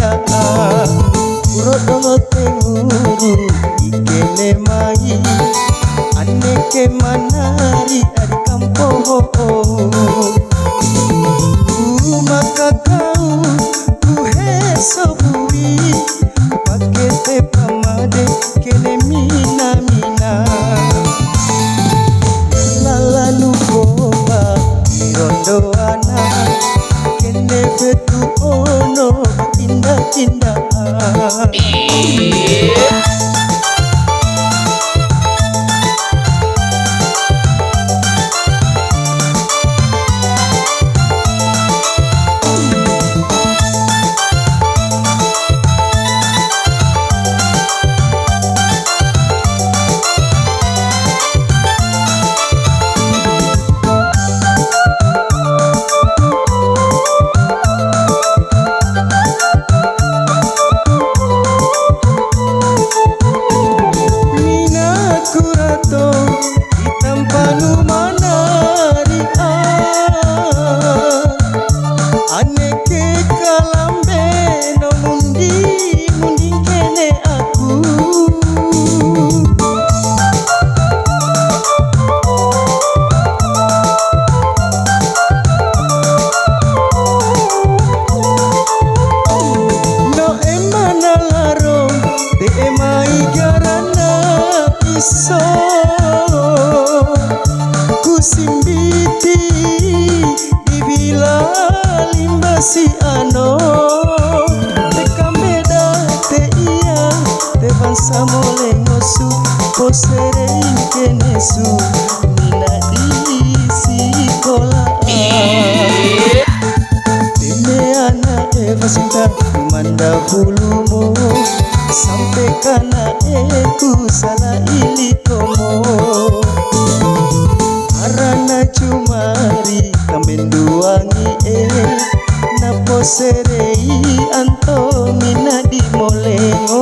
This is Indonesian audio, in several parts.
tindak urodongo tenguru ikene mai aneke manari ari kampoho maka kau kuheso bui pakete pamade kene mina mina lalanu boba irondo ana kene betu ono indah indah. Kusimbiti dibila limbasi ano tekameda te iya te bansa molengosu posere inkenesu mina isi kola teme ana eva sinta manda bulumu sampai kana eku salah ilikomo arana cumari kamenduangi na poserei anto mina di molengo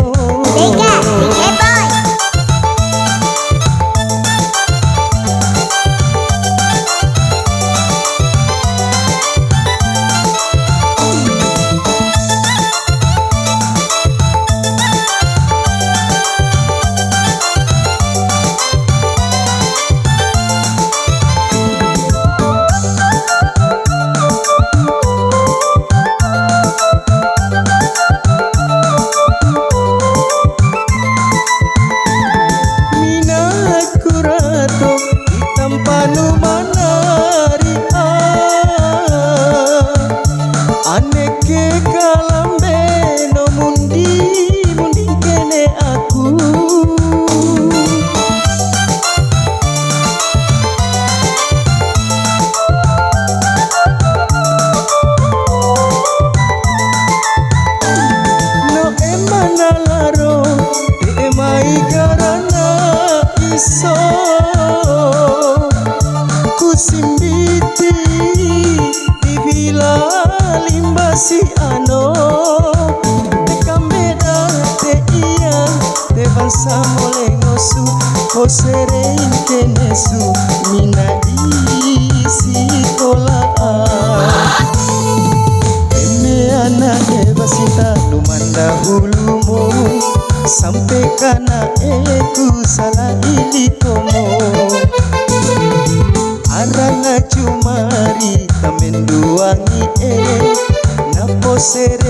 panu manari aneke kalambe no mundi kene aku no emanalaro emai garana iso kusimbiti dibila limbasi ano tekameda te iya te bansa molengosu posere inkenesu mina isi kola teme ana ebasita lumanda hulumu sampai kana eku salah ilikomo arana cumari kamenduangi na posere